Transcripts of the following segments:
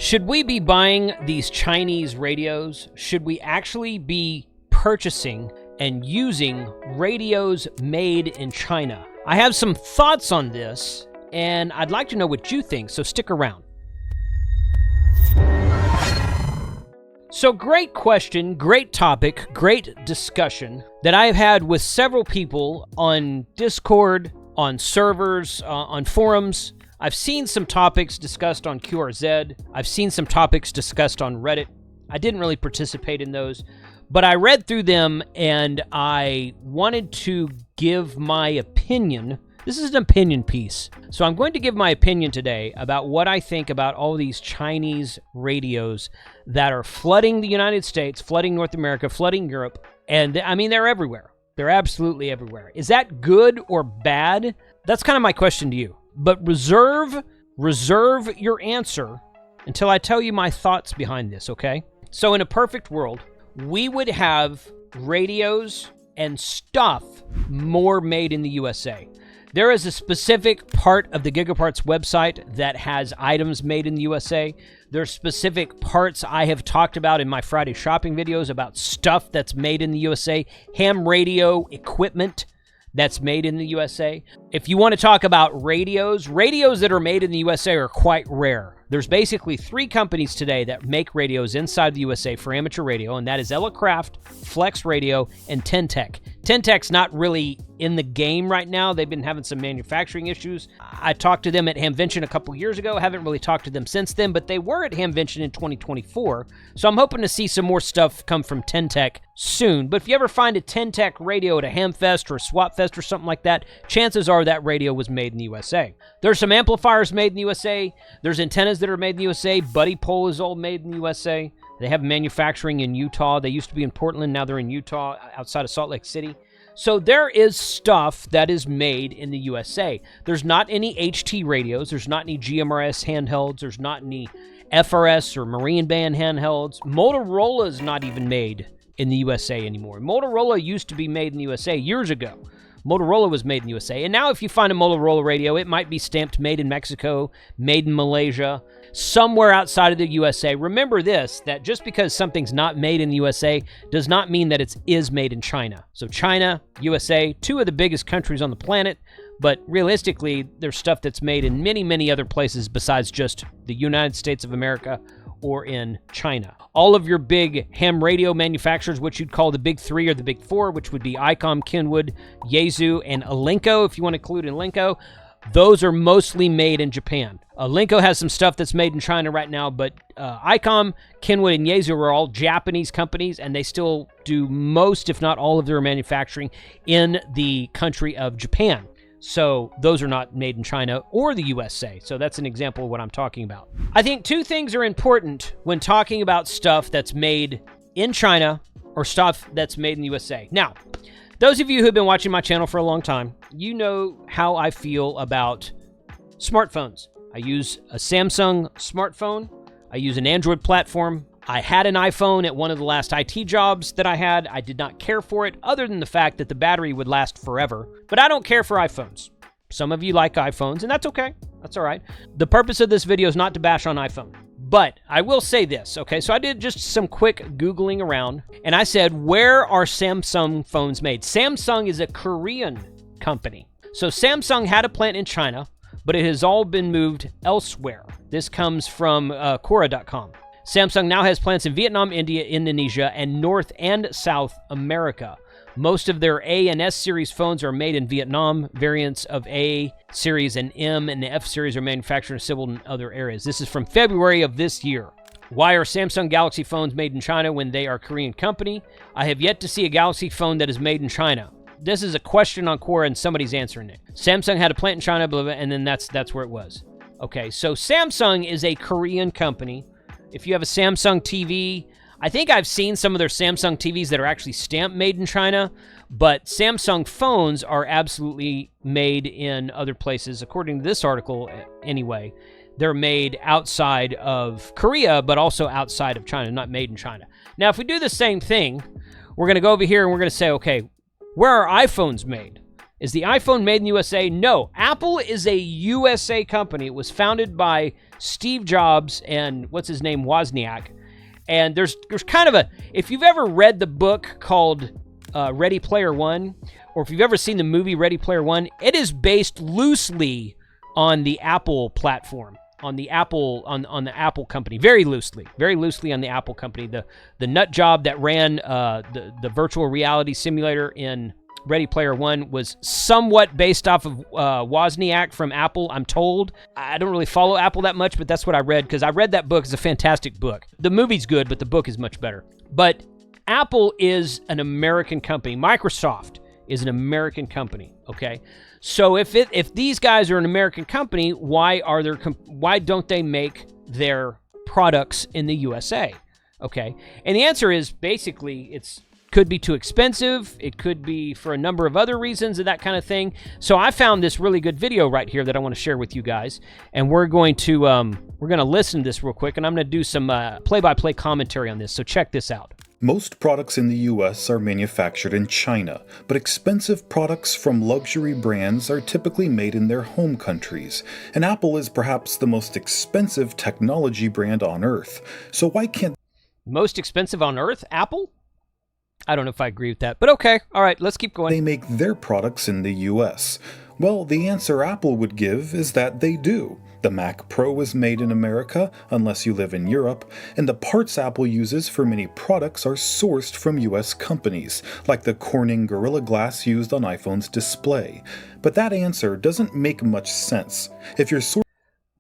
Should we be buying these Chinese radios? Should we actually be purchasing and using radios made in China? I have some thoughts on this, and I'd like to know what you think, so stick around. So great question, great topic, great discussion that I've had with several people on Discord, on servers, on forums. I've seen some topics discussed on QRZ. I've seen some topics discussed on Reddit. I didn't really participate in those, but I read through them and I wanted to give my opinion. This is an opinion piece. So I'm going to give my opinion today about what I think about all these Chinese radios that are flooding the United States, flooding North America, flooding Europe. And I mean, they're everywhere. They're absolutely everywhere. Is that good or bad? That's kind of my question to you. But reserve your answer until I tell you my thoughts behind this, okay? So in a perfect world, we would have radios and stuff more made in the USA. There is a specific part of the Gigaparts website that has items made in the USA. There's specific parts I have talked about in my Friday shopping videos about stuff that's made in the USA, ham radio equipment that's made in the USA. If you want to talk about radios that are made in the USA are quite rare. There's basically 3 companies today that make radios inside the USA for amateur radio, and that is Ella Craft, Flex Radio, and Tentec. Tentec's not really in the game right now. They've been having some manufacturing issues. I talked to them at Hamvention a couple years ago. Haven't really talked to them since then, but they were at Hamvention in 2024. So I'm hoping to see some more stuff come from Tentec soon. But if you ever find a Tentec radio at a Hamfest or a Swapfest or something like that, chances are that radio was made in the USA. There's some amplifiers made in the USA. There's antennas that are made in the USA. Buddy Pole is all made in the USA. They have manufacturing in Utah. They used to be in Portland. Now they're in Utah, outside of Salt Lake City. So there is stuff that is made in the USA. There's not any HT radios. There's not any GMRS handhelds. There's not any FRS or Marine Band handhelds. Motorola's not even made in the USA anymore. Motorola used to be made in the USA years ago. Motorola was made in the USA. And now if you find a Motorola radio, it might be stamped made in Mexico, made in Malaysia, somewhere outside of the USA. Remember this, that just because something's not made in the USA does not mean that it is made in China. So China, USA, 2 of the biggest countries on the planet, but realistically, there's stuff that's made in many, many other places besides just the United States of America or in China. All of your big ham radio manufacturers, which you'd call the big 3 or the big 4, which would be ICOM, Kenwood, Yaesu, and Elenco, if you want to include Elenco, those are mostly made in Japan. Elenco has some stuff that's made in China right now, but ICOM, Kenwood, and Yaesu are all Japanese companies, and they still do most, if not all, of their manufacturing in the country of Japan. So those are not made in China or the USA. So that's an example of what I'm talking about. I think 2 things are important when talking about stuff that's made in China or stuff that's made in the USA. Now, those of you who've been watching my channel for a long time, you know how I feel about smartphones. I use a Samsung smartphone. I use an Android platform. I had an iPhone at one of the last IT jobs that I had. I did not care for it, other than the fact that the battery would last forever. But I don't care for iPhones. Some of you like iPhones, and that's okay. That's all right. The purpose of this video is not to bash on iPhone. But I will say this, okay? So I did just some quick Googling around, and I said, where are Samsung phones made? Samsung is a Korean company. So Samsung had a plant in China, but it has all been moved elsewhere. This comes from Quora.com. Samsung now has plants in Vietnam, India, Indonesia, and North and South America. Most of their A and S series phones are made in Vietnam. Variants of A series and M and the F series are manufactured and assembled in other areas. This is from February of this year. Why are Samsung Galaxy phones made in China when they are a Korean company? I have yet to see a Galaxy phone that is made in China. This is a question on Quora and somebody's answering it. Samsung had a plant in China, blah, blah, and then that's where it was. Okay, so Samsung is a Korean company. If you have a Samsung TV, I think I've seen some of their Samsung TVs that are actually stamped made in China, but Samsung phones are absolutely made in other places. According to this article, anyway, they're made outside of Korea, but also outside of China, not made in China. Now, if we do the same thing, we're going to go over here and we're going to say, okay, where are iPhones made? Is the iPhone made in the USA? No. Apple is a USA company. It was founded by Steve Jobs and what's his name, Wozniak. And there's kind of if you've ever read the book called Ready Player One, or if you've ever seen the movie Ready Player One, it is based loosely on the Apple platform, on the Apple company, very loosely on the Apple company. The nut job that ran the virtual reality simulator in Ready Player One was somewhat based off of Wozniak from Apple, I'm told. I don't really follow Apple that much, but that's what I read, because I read that book. It's a fantastic book. The movie's good, but the book is much better. But Apple is an American company. Microsoft is an American company, okay? So if these guys are an American company, why don't they make their products in the USA, okay? And the answer is basically could be too expensive. It could be for a number of other reasons and that kind of thing. So I found this really good video right here that I want to share with you guys, and we're going to listen to this real quick, and I'm going to do some play-by-play commentary on this. So check this out. Most products in the US are manufactured in China, but expensive products from luxury brands are typically made in their home countries, and Apple is perhaps the most expensive technology brand on Earth. So why can't... Most expensive on Earth? Apple? I don't know if I agree with that, but okay. All right, let's keep going. They make their products in the US. Well, the answer Apple would give is that they do. The Mac Pro is made in America, unless you live in Europe, and the parts Apple uses for many products are sourced from US companies, like the Corning Gorilla Glass used on iPhone's display. But that answer doesn't make much sense. If you're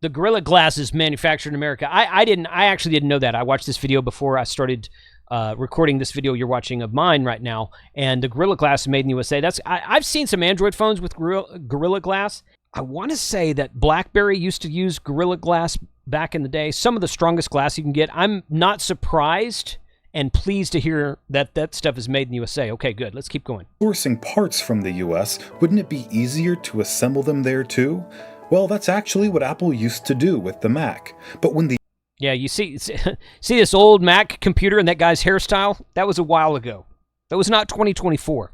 the Gorilla Glass is manufactured in America. I actually didn't know that. I watched this video before I started recording this video you're watching of mine right now, and the Gorilla Glass is made in the USA. I've seen some Android phones with Gorilla Glass. I want to say that BlackBerry used to use Gorilla Glass back in the day. Some of the strongest glass you can get. I'm not surprised and pleased to hear that that stuff is made in the USA. Okay, good. Let's keep going. Sourcing parts from the US, wouldn't it be easier to assemble them there too? Well, that's actually what Apple used to do with the Mac. But when the... Yeah, you see this old Mac computer and that guy's hairstyle? That was a while ago. That was not 2024.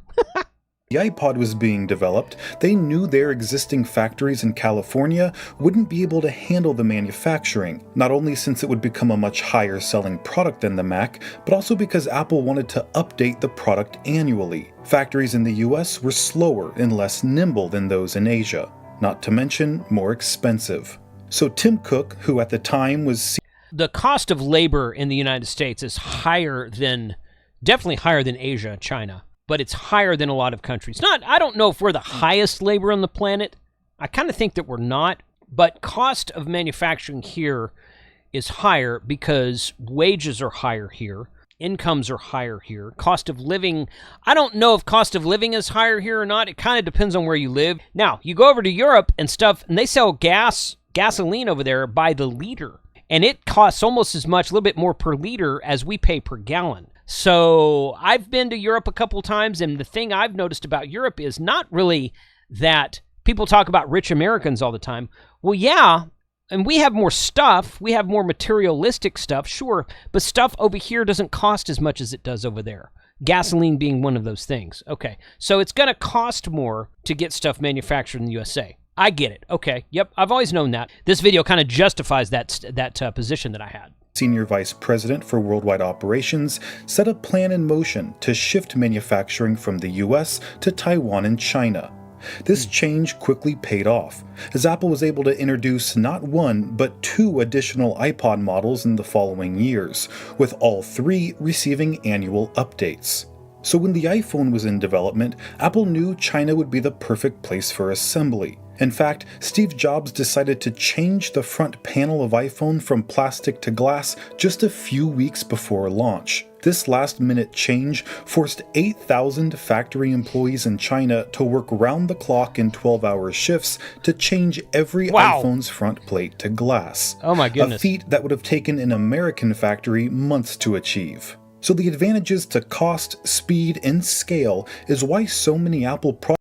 The iPod was being developed, they knew their existing factories in California wouldn't be able to handle the manufacturing, not only since it would become a much higher selling product than the Mac, but also because Apple wanted to update the product annually. Factories in the US were slower and less nimble than those in Asia, not to mention more expensive. So Tim Cook, who at the time was... The cost of labor in the United States is definitely higher than Asia, China. But it's higher than a lot of countries. I don't know if we're the highest labor on the planet. I kind of think that we're not. But cost of manufacturing here is higher because wages are higher here. Incomes are higher here. Cost of living, I don't know if cost of living is higher here or not. It kind of depends on where you live. Now, you go over to Europe and stuff, and they sell gasoline over there by the liter. And it costs almost as much, a little bit more per liter, as we pay per gallon. So I've been to Europe a couple times, and the thing I've noticed about Europe is not really that people talk about rich Americans all the time. Well, yeah, and we have more stuff. We have more materialistic stuff, sure, but stuff over here doesn't cost as much as it does over there. Gasoline being one of those things. Okay, so it's going to cost more to get stuff manufactured in the USA. I get it. Okay, yep, I've always known that. This video kind of justifies that position that I had. Senior Vice President for Worldwide Operations, set a plan in motion to shift manufacturing from the US to Taiwan and China. This change quickly paid off, as Apple was able to introduce not one, but 2 additional iPod models in the following years, with all 3 receiving annual updates. So when the iPhone was in development, Apple knew China would be the perfect place for assembly. In fact, Steve Jobs decided to change the front panel of iPhone from plastic to glass just a few weeks before launch. This last-minute change forced 8,000 factory employees in China to work round the clock in 12-hour shifts to change every iPhone's front plate to glass. Oh my goodness. A feat that would have taken an American factory months to achieve. So the advantages to cost, speed, and scale is why so many Apple products...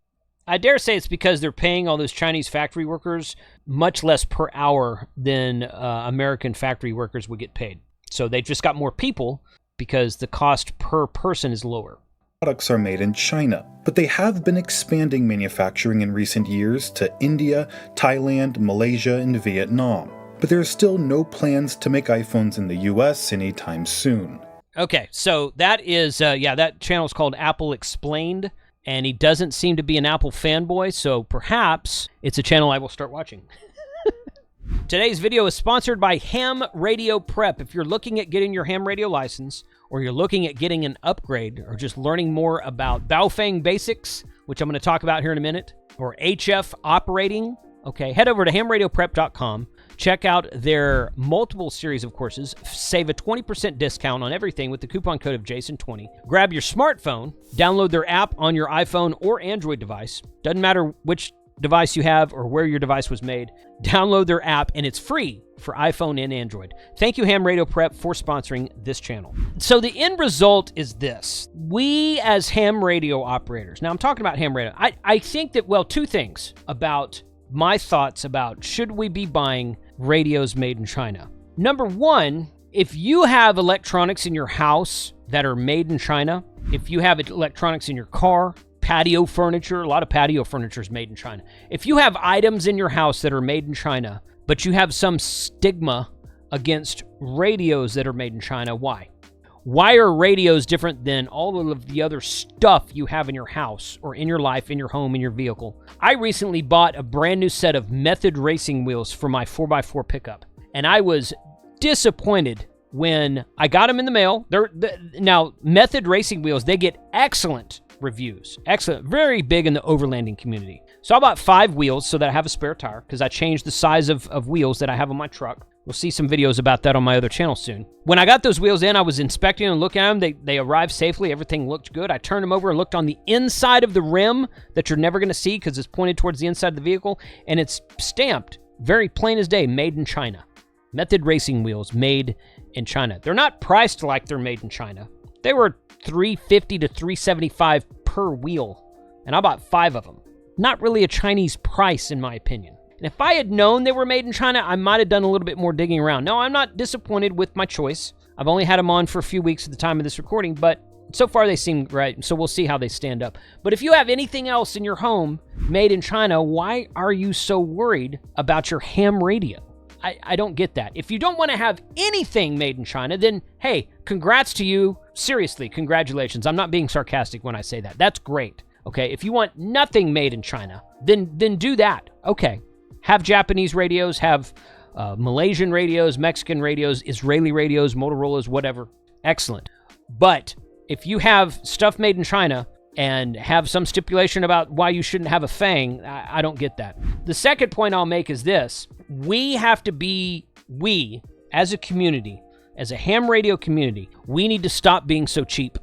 I dare say it's because they're paying all those Chinese factory workers much less per hour than American factory workers would get paid. So they've just got more people because the cost per person is lower. products are made in China, but they have been expanding manufacturing in recent years to India, Thailand, Malaysia, and Vietnam. But there are still no plans to make iPhones in the US anytime soon. Okay, so that is, that channel is called Apple Explained, and he doesn't seem to be an Apple fanboy, so perhaps it's a channel I will start watching. Today's video is sponsored by Ham Radio Prep. If you're looking at getting your ham radio license, or you're looking at getting an upgrade, or just learning more about baofeng basics, which I'm going to talk about here in a minute, or HF operating, okay, head over to hamradioprep.com. Check out their multiple series of courses. Save a 20% discount on everything with the coupon code of Jason20. Grab your smartphone, download their app on your iPhone or Android device. Doesn't matter which device you have or where your device was made. Download their app, and it's free for iPhone and Android. Thank you, Ham Radio Prep, for sponsoring this channel. So the end result is this. We as ham radio operators, now I'm talking about ham radio, I think that, well, two things about my thoughts about should we be buying radios made in China. Number one, if you have electronics in your house that are made in China, if you have electronics in your car, patio furniture, a lot of patio furniture is made in China. If you have items in your house that are made in China, but you have some stigma against radios that are made in China, why? Why are radios different than all of the other stuff you have in your house or in your life, in your home, in your vehicle? I recently bought a brand new set of Method racing wheels for my 4x4 pickup, and I was disappointed when I got them in the mail. Now, Method racing wheels, they get excellent reviews. Excellent. Very big in the overlanding community. So I bought 5 wheels so that I have a spare tire because I changed the size of wheels that I have on my truck. We'll see some videos about that on my other channel soon. When I got those wheels in, I was inspecting and looking at them. They arrived safely. Everything looked good. I turned them over and looked on the inside of the rim that you're never going to see because it's pointed towards the inside of the vehicle, and it's stamped, very plain as day, made in China. Method racing wheels made in China. They're not priced like they're made in China. They were $350 to $375 per wheel, and I bought 5 of them. Not really a Chinese price, in my opinion. And if I had known they were made in China, I might have done a little bit more digging around. No, I'm not disappointed with my choice. I've only had them on for a few weeks at the time of this recording, but so far they seem right, so we'll see how they stand up. But if you have anything else in your home made in China, why are you so worried about your ham radio? I don't get that. If you don't want to have anything made in China, then, hey, congrats to you. Seriously, congratulations. I'm not being sarcastic when I say that. That's great. Okay, if you want nothing made in China, then do that. Okay, have Japanese radios, have Malaysian radios, Mexican radios, Israeli radios, Motorola's, whatever. Excellent. But if you have stuff made in China and have some stipulation about why you shouldn't have a Fang, I don't get that. The second point I'll make is this. We have to be, as a community, as a ham radio community, we need to stop being so cheap.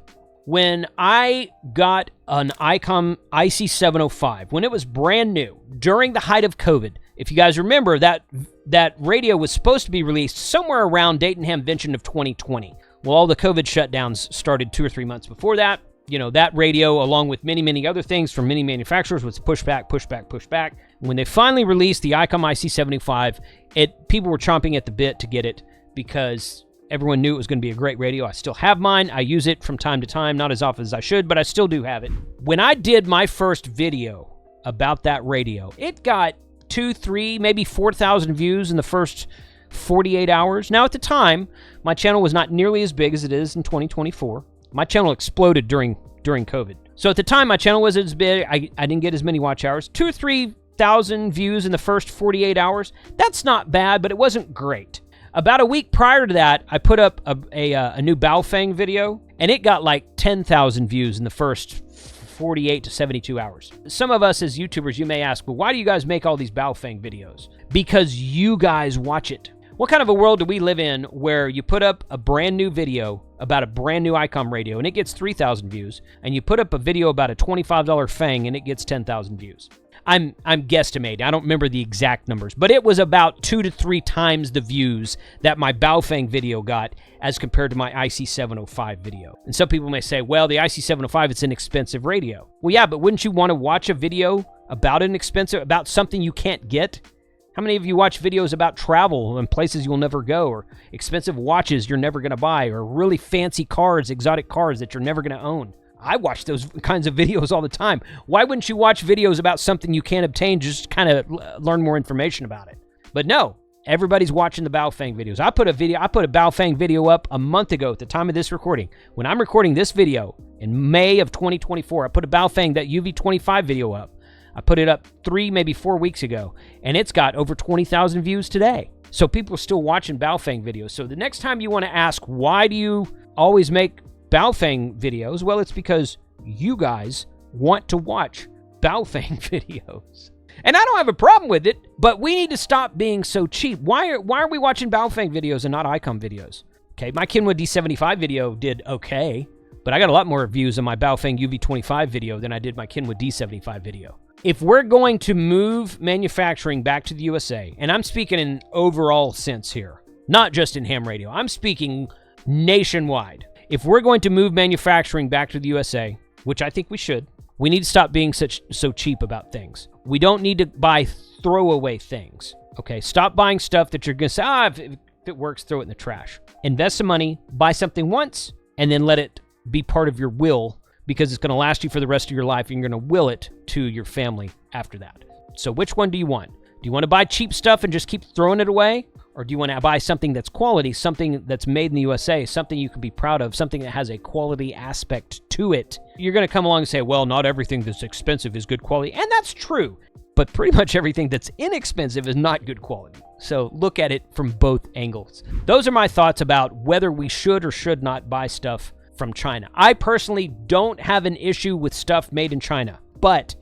When I got an ICOM IC705, when it was brand new, during the height of COVID, if you guys remember, that radio was supposed to be released somewhere around date and Hamvention of 2020. Well, all the COVID shutdowns started 2 or 3 months before that. You know, that radio, along with many, many other things from many manufacturers, was push back. When they finally released the ICOM IC75, people were chomping at the bit to get it because everyone knew it was going to be a great radio. I still have mine. I use it from time to time, not as often as I should, but I still do have it. When I did my first video about that radio, it got 2, 3, maybe 4,000 views in the first 48 hours. Now, at the time, my channel was not nearly as big as it is in 2024. My channel exploded during COVID. So at the time, my channel wasn't as big. I didn't get as many watch hours. 2,000 or 3,000 views in the first 48 hours. That's not bad, but it wasn't great. About a week prior to that, I put up a new baofeng video, and it got like 10,000 views in the first 48 to 72 hours. Some of us as YouTubers, you may ask, well, why do you guys make all these baofeng videos? Because you guys watch it. What kind of a world do we live in where you put up a brand new video about a brand new ICOM radio and it gets 3,000 views, and you put up a video about a $25 Fang and it gets 10,000 views? I'm guesstimating. I don't remember the exact numbers, but it was about 2 to 3 times the views that my baofeng video got as compared to my IC705 video. And some people may say, well, the IC705, it's an expensive radio. Well, yeah, but wouldn't you want to watch a video about something you can't get? How many of you watch videos about travel and places you'll never go, or expensive watches you're never going to buy, or really fancy cars, exotic cars that you're never going to own? I watch those kinds of videos all the time. Why wouldn't you watch videos about something you can't obtain, just kind of learn more information about it? But no, everybody's watching the baofeng videos. I put a baofeng video up a month ago at the time of this recording. When I'm recording this video in May of 2024, I put a baofeng, that UV25 video up. I put it up 3, maybe 4 weeks ago, and it's got over 20,000 views today. So people are still watching baofeng videos. So the next time you want to ask, why do you always make baofeng videos? Well, it's because you guys want to watch baofeng videos. And I don't have a problem with it, but we need to stop being so cheap. Why are we watching baofeng videos and not ICOM videos? Okay, my Kenwood D75 video did okay, but I got a lot more views on my baofeng UV25 video than I did my Kenwood D75 video. If we're going to move manufacturing back to the USA, and I'm speaking in overall sense here, not just in ham radio, I'm speaking nationwide. If we're going to move manufacturing back to the USA, which I think we should, we need to stop being so cheap about things. We don't need to buy throwaway things, okay? Stop buying stuff that you're going to say, if it works, throw it in the trash. Invest some money, buy something once, and then let it be part of your will, because it's going to last you for the rest of your life, and you're going to will it to your family after that. So which one do you want? Do you want to buy cheap stuff and just keep throwing it away? Or do you want to buy something that's quality, something that's made in the USA, something you can be proud of, something that has a quality aspect to it? You're going to come along and say, well, not everything that's expensive is good quality. And that's true. But pretty much everything that's inexpensive is not good quality. So look at it from both angles. Those are my thoughts about whether we should or should not buy stuff from China. I personally don't have an issue with stuff made in China, but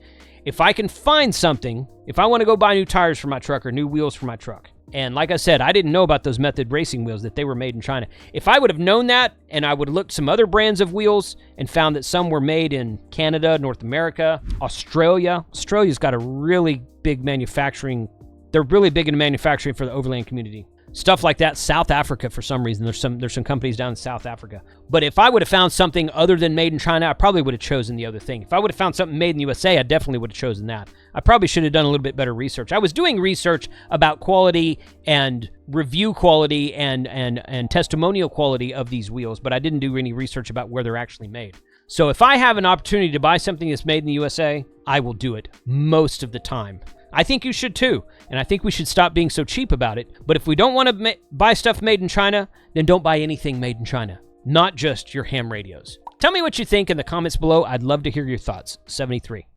if I can find something, if I want to go buy new tires for my truck or new wheels for my truck, and like I said, I didn't know about those Method racing wheels, that they were made in China. If I would have known that, and I would have looked some other brands of wheels and found that some were made in Canada, North America, Australia. Australia's got a really big manufacturing. They're really big in manufacturing for the overland community. Stuff like that. South Africa, for some reason. There's some companies down in South Africa. But if I would have found something other than made in China, I probably would have chosen the other thing. If I would have found something made in the USA, I definitely would have chosen that. I probably should have done a little bit better research. I was doing research about quality and review quality and testimonial quality of these wheels, but I didn't do any research about where they're actually made. So if I have an opportunity to buy something that's made in the USA, I will do it most of the time. I think you should too, and I think we should stop being so cheap about it. But if we don't want to buy stuff made in China, then don't buy anything made in China, not just your ham radios. Tell me what you think in the comments below. I'd love to hear your thoughts. 73.